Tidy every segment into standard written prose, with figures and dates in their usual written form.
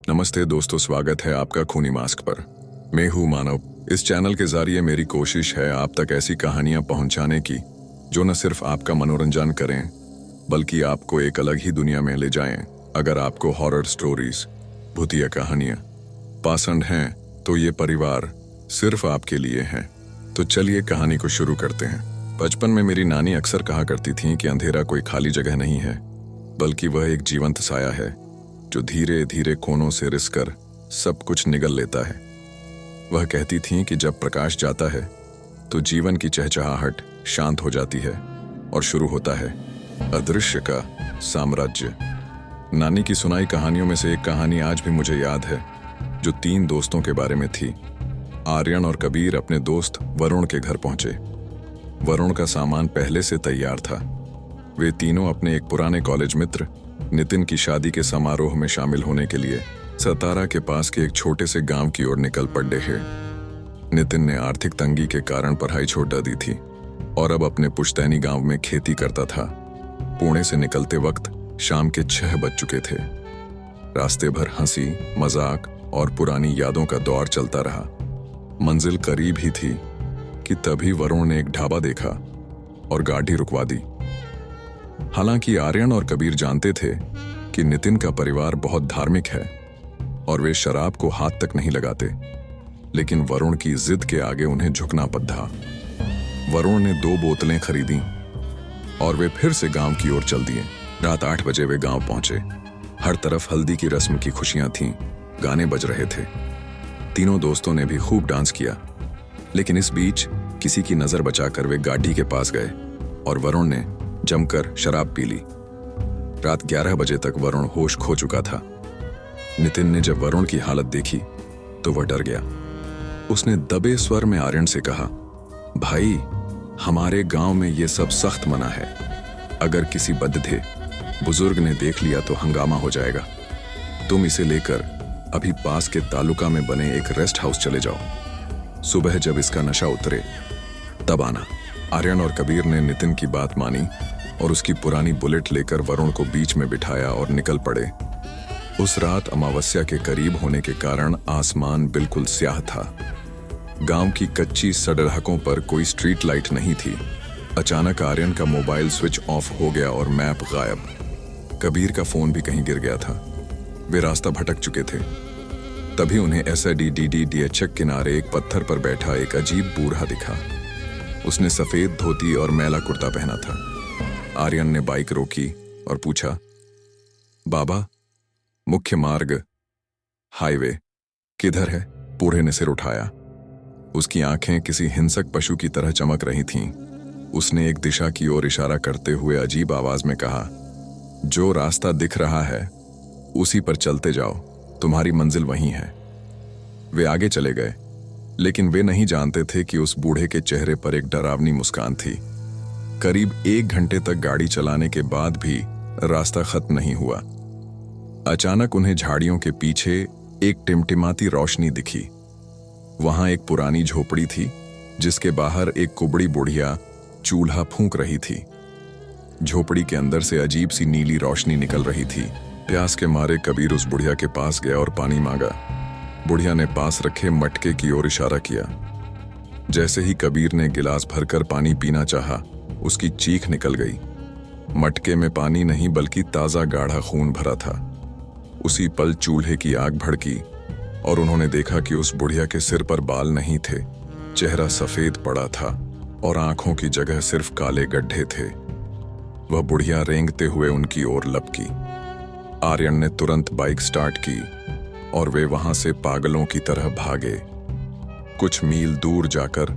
नमस्ते दोस्तों, स्वागत है आपका खूनी मास्क पर। मैं हूँ मानव। इस चैनल के जरिए मेरी कोशिश है आप तक ऐसी कहानियां पहुंचाने की जो न सिर्फ आपका मनोरंजन करें बल्कि आपको एक अलग ही दुनिया में ले जाएं। अगर आपको हॉरर स्टोरीज, भूतिया कहानियां पसंद हैं तो ये परिवार सिर्फ आपके लिए है। तो चलिए कहानी को शुरू करते हैं। बचपन में मेरी नानी अक्सर कहा करती थी कि अंधेरा कोई खाली जगह नहीं है बल्कि वह एक जीवंत साया है जो धीरे धीरे कोनों से रिस कर सब कुछ निगल लेता है। वह कहती थीं कि जब प्रकाश जाता है तो जीवन की चहचहाहट शांत हो जाती है और शुरू होता है अदृश्य का साम्राज्य। नानी की सुनाई कहानियों में से एक कहानी आज भी मुझे याद है, जो 3 दोस्तों के बारे में थी। आर्यन और कबीर अपने दोस्त वरुण के घर पहुंचे। वरुण का सामान पहले से तैयार था। वे तीनों अपने एक पुराने कॉलेज मित्र नितिन की शादी के समारोह में शामिल होने के लिए सतारा के पास के एक छोटे से गांव की ओर निकल पड़े हैं। नितिन ने आर्थिक तंगी के कारण पढ़ाई छोड़ दी थी और अब अपने पुश्तैनी गांव में खेती करता था। पुणे से निकलते वक्त शाम के 6 बज चुके थे। रास्ते भर हंसी, मजाक और पुरानी यादों का दौर चलता रहा। मंजिल करीब ही थी कि तभी वरुण ने एक ढाबा देखा और गाड़ी रुकवा दी। हालांकि आर्यन और कबीर जानते थे कि नितिन का परिवार बहुत धार्मिक है और वे शराब को हाथ तक नहीं लगाते, लेकिन वरुण की जिद के आगे उन्हें झुकना पड़ा। वरुण ने 2 बोतलें खरीदी और वे फिर से गांव की ओर चल दिए। रात 8 बजे वे गांव पहुंचे। हर तरफ हल्दी की रस्म की खुशियां थीं, गाने बज रहे थे। तीनों दोस्तों ने भी खूब डांस किया, लेकिन इस बीच किसी की नजर बचाकर वे गाड़ी के पास गए और वरुण ने जमकर शराब पी ली। रात 11 बजे तक वरुण होश खो चुका था। नितिन ने जब वरुण की हालत देखी तो वह डर गया। उसने दबे स्वर में आर्यन से कहा, भाई, हमारे गांव में ये सब सख्त मना है। अगर किसी बद्दे बुजुर्ग ने देख लिया तो हंगामा हो जाएगा। तुम इसे लेकर अभी पास के तालुका में बने एक रेस्ट हाउस चले जाओ। सुबह जब इसका नशा उतरे तब आना। आर्यन और कबीर ने नितिन की बात मानी और उसकी पुरानी बुलेट लेकर वरुण को बीच में बिठाया और निकल पड़े। उस रात अमावस्या के करीब होने के कारण आसमान बिल्कुल स्याह था। गांव की कच्ची सड़कों पर कोई स्ट्रीट लाइट नहीं थी। अचानक आर्यन का मोबाइल स्विच ऑफ हो गया और मैप गायब। कबीर का फोन भी कहीं गिर गया था। वे रास्ता भटक चुके थे। तभी उन्हें SIDDDHK किनारे एक पत्थर पर बैठा एक अजीब बूढ़ा दिखा। उसने सफेद धोती और मैला कुर्ता पहना था। आर्यन ने बाइक रोकी और पूछा, बाबा, मुख्य मार्ग, हाईवे किधर है? बूढ़े ने सिर उठाया। उसकी आंखें किसी हिंसक पशु की तरह चमक रही थीं। उसने एक दिशा की ओर इशारा करते हुए अजीब आवाज में कहा, जो रास्ता दिख रहा है उसी पर चलते जाओ, तुम्हारी मंजिल वहीं है। वे आगे चले गए, लेकिन वे नहीं जानते थे कि उस बूढ़े के चेहरे पर एक डरावनी मुस्कान थी। करीब 1 घंटे तक गाड़ी चलाने के बाद भी रास्ता खत्म नहीं हुआ। अचानक उन्हें झाड़ियों के पीछे एक टिमटिमाती रोशनी दिखी। वहां एक पुरानी झोपड़ी थी जिसके बाहर एक कुबड़ी बुढ़िया चूल्हा फूंक रही थी। झोपड़ी के अंदर से अजीब सी नीली रोशनी निकल रही थी। प्यास के मारे कबीर उस बुढ़िया के पास गया और पानी मांगा। बुढ़िया ने पास रखे मटके की ओर इशारा किया। जैसे ही कबीर ने गिलास भरकर पानी पीना चाहा, उसकी चीख निकल गई। मटके में पानी नहीं बल्कि ताजा गाढ़ा खून भरा था। उसी पल चूल्हे की आग भड़की और उन्होंने देखा कि उस बुढ़िया के सिर पर बाल नहीं थे। चेहरा सफेद पड़ा था और आंखों की जगह सिर्फ काले गड्ढे थे। वह बुढ़िया रेंगते हुए उनकी ओर लपकी। आर्यन ने तुरंत बाइक स्टार्ट की और वे वहां से पागलों की तरह भागे। कुछ मील दूर जाकर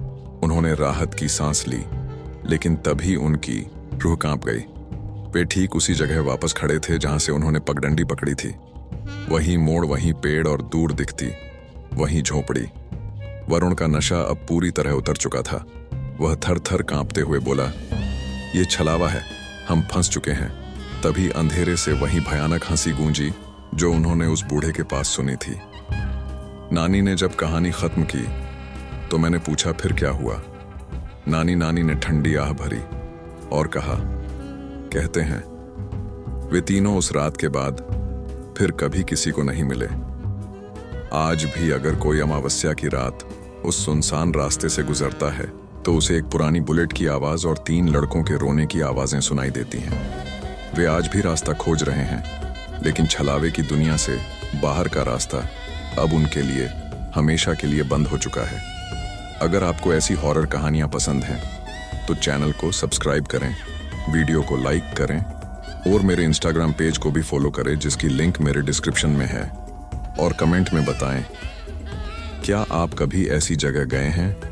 उन्होंने राहत की सांस ली, लेकिन तभी उनकी रूह कांप गई। वे ठीक उसी जगह वापस खड़े थे जहां से उन्होंने पगडंडी पकड़ी थी। वही मोड़, वही पेड़ और दूर दिखती वही झोपड़ी। वरुण का नशा अब पूरी तरह उतर चुका था। वह थर थर कांपते हुए बोला, ये छलावा है, हम फंस चुके हैं। तभी अंधेरे से वही भयानक हंसी गूंजी जो उन्होंने उस बूढ़े के पास सुनी थी। नानी ने जब कहानी खत्म की तो मैंने पूछा, फिर क्या हुआ? नानी ने ठंडी आह भरी और कहा, कहते हैं वे तीनों उस रात के बाद फिर कभी किसी को नहीं मिले। आज भी अगर कोई अमावस्या की रात उस सुनसान रास्ते से गुजरता है तो उसे एक पुरानी बुलेट की आवाज और 3 लड़कों के रोने की आवाजें सुनाई देती हैं। वे आज भी रास्ता खोज रहे हैं, लेकिन छलावे की दुनिया से बाहर का रास्ता अब उनके लिए हमेशा के लिए बंद हो चुका है। अगर आपको ऐसी हॉरर कहानियां पसंद हैं तो चैनल को सब्सक्राइब करें, वीडियो को लाइक करें और मेरे इंस्टाग्राम पेज को भी फॉलो करें जिसकी लिंक मेरे डिस्क्रिप्शन में है। और कमेंट में बताएं, क्या आप कभी ऐसी जगह गए हैं